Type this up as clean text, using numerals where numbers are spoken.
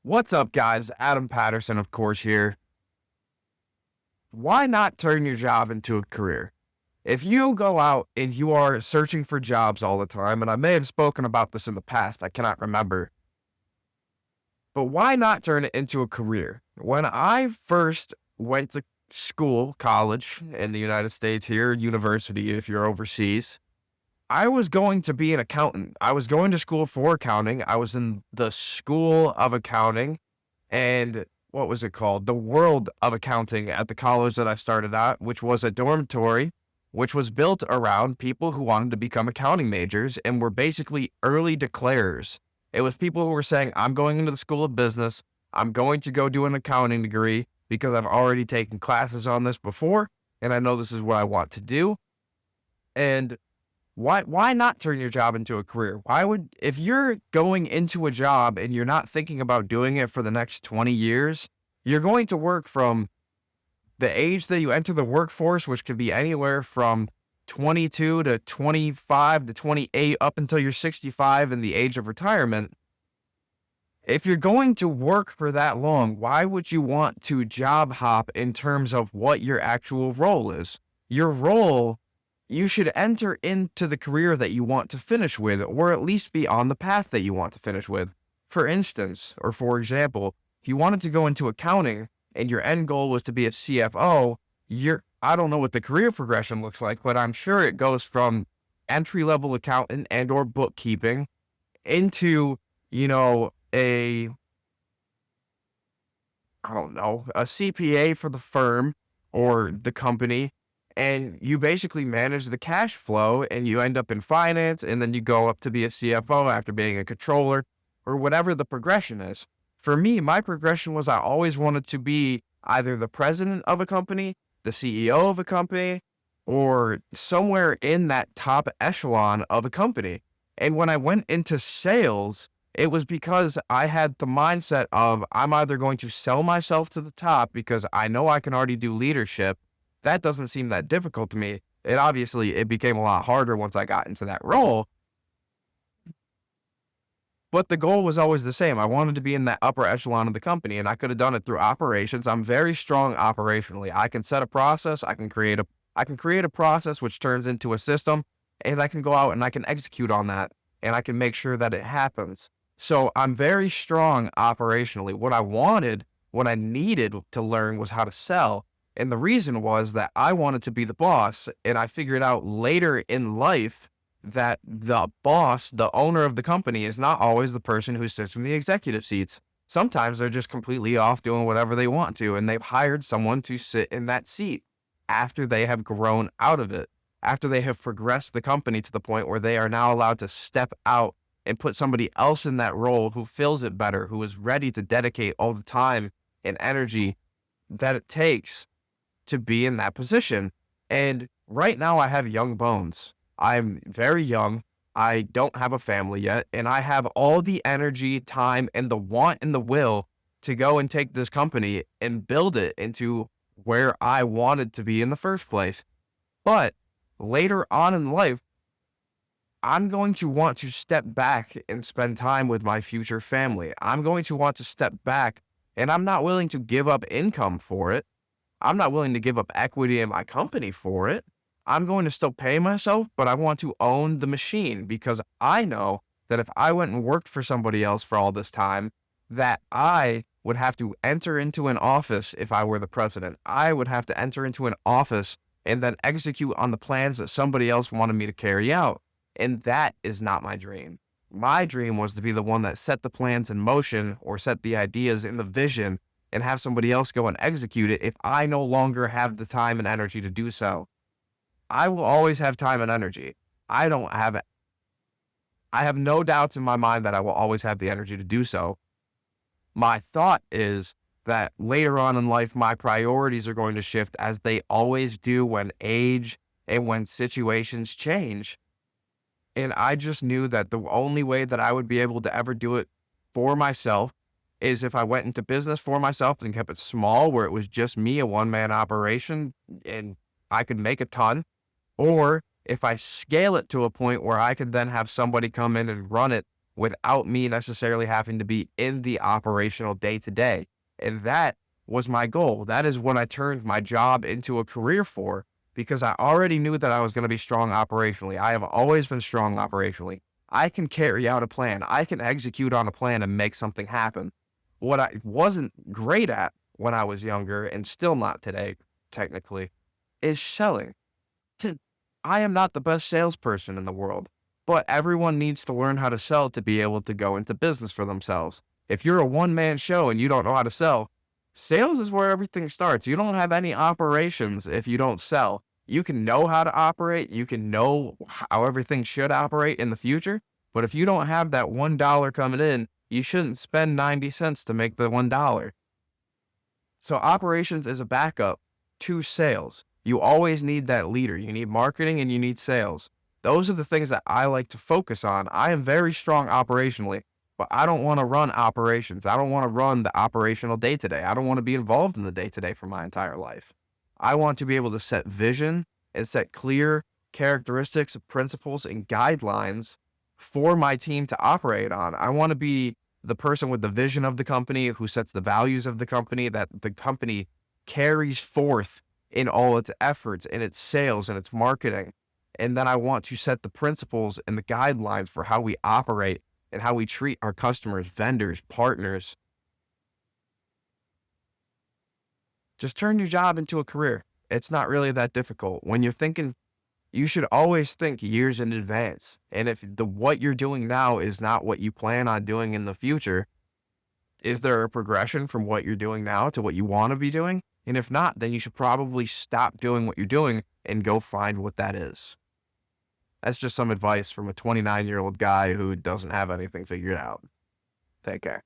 What's up, guys? Adam Patterson, of course, here. Why not turn your job into a career? If you go out and you are searching for jobs all the time, and I may have spoken about this in the past, I cannot remember, but why not turn it into a career? When I first went to school, college in the United States here, university if you're overseas, I was going to be an accountant. I was going to school for accounting. I was in the school of accounting and what was it called? The World of Accounting at the college that I started at, which was a dormitory, which was built around people who wanted to become accounting majors and were basically early declarers. It was people who were saying, I'm going into the school of business. I'm going to go do an accounting degree because I've already taken classes on this before, and I know this is what I want to do. And why not turn your job into a career? Why would if you're going into a job and you're not thinking about doing it for the next 20 years, you're going to work from the age that you enter the workforce, which could be anywhere from 22 to 25 to 28 up until you're 65 in the age of retirement. If you're going to work for that long, why would you want to job hop in terms of what your actual role is? Your role, you should enter into the career that you want to finish with, or at least be on the path that you want to finish with. For instance, or for example, if you wanted to go into accounting and your end goal was to be a CFO, I don't know what the career progression looks like, but I'm sure it goes from entry level accountant and or bookkeeping into, you know, I don't know, a CPA for the firm or the company, and you basically manage the cash flow and you end up in finance and then you go up to be a CFO after being a controller or whatever the progression is. For me, my progression was I always wanted to be either the president of a company, the CEO of a company, or somewhere in that top echelon of a company. And when I went into sales, it was because I had the mindset of I'm either going to sell myself to the top because I know I can already do leadership. That doesn't seem that difficult to me. It became a lot harder once I got into that role, but the goal was always the same. I wanted to be in that upper echelon of the company, and I could have done it through operations. I'm very strong operationally. I can set a process. I can create a process which turns into a system, and I can go out and I can execute on that, and I can make sure that it happens. So I'm very strong operationally. What I needed to learn was how to sell. And the reason was that I wanted to be the boss, and I figured out later in life that the boss, the owner of the company, is not always the person who sits in the executive seats. Sometimes they're just completely off doing whatever they want to, and they've hired someone to sit in that seat after they have grown out of it, after they have progressed the company to the point where they are now allowed to step out and put somebody else in that role who fills it better, who is ready to dedicate all the time and energy that it takes to be in that position. And right now I have young bones. I'm very young. I don't have a family yet, and I have all the energy, time, and the want and the will to go and take this company and build it into where I wanted to be in the first place. But later on in life, I'm going to want to step back and spend time with my future family. I'm going to want to step back, and I'm not willing to give up income for it. I'm not willing to give up equity in my company for it. I'm going to still pay myself, but I want to own the machine because I know that if I went and worked for somebody else for all this time, that I would have to enter into an office if I were the president. I would have to enter into an office and then execute on the plans that somebody else wanted me to carry out. And that is not my dream. My dream was to be the one that set the plans in motion or set the ideas in the vision and have somebody else go and execute it if I no longer have the time and energy to do so. I will always have time and energy. I don't have it. I have no doubts in my mind that I will always have the energy to do so. My thought is that later on in life, my priorities are going to shift as they always do when age and when situations change. And I just knew that the only way that I would be able to ever do it for myself is if I went into business for myself and kept it small, where it was just me, a one-man operation, and I could make a ton, or if I scale it to a point where I could then have somebody come in and run it without me necessarily having to be in the operational day to day. And that was my goal. That is what I turned my job into a career for because I already knew that I was going to be strong operationally. I have always been strong operationally. I can carry out a plan. I can execute on a plan and make something happen. What I wasn't great at when I was younger and still not today, technically, is selling. I am not the best salesperson in the world, but everyone needs to learn how to sell to be able to go into business for themselves. If you're a one man show and you don't know how to sell, sales is where everything starts. You don't have any operations if you don't sell. You can know how to operate, you can know how everything should operate in the future, but if you don't have that $1 coming in, you shouldn't spend 90 cents to make the $1. So operations is a backup to sales. You always need that leader. You need marketing and you need sales. Those are the things that I like to focus on. I am very strong operationally, but I don't want to run operations. I don't want to run the operational day to day. I don't want to be involved in the day to day for my entire life. I want to be able to set vision and set clear characteristics, principles, and guidelines for my team to operate on. I want to be the person with the vision of the company who sets the values of the company that the company carries forth in all its efforts, in its sales and its marketing. And then I want to set the principles and the guidelines for how we operate and how we treat our customers, vendors, partners. Just turn your job into a career. It's not really that difficult. When you're thinking, you should always think years in advance. And if the what you're doing now is not what you plan on doing in the future, is there a progression from what you're doing now to what you want to be doing? And if not, then you should probably stop doing what you're doing and go find what that is. That's just some advice from a 29-year-old guy who doesn't have anything figured out. Take care.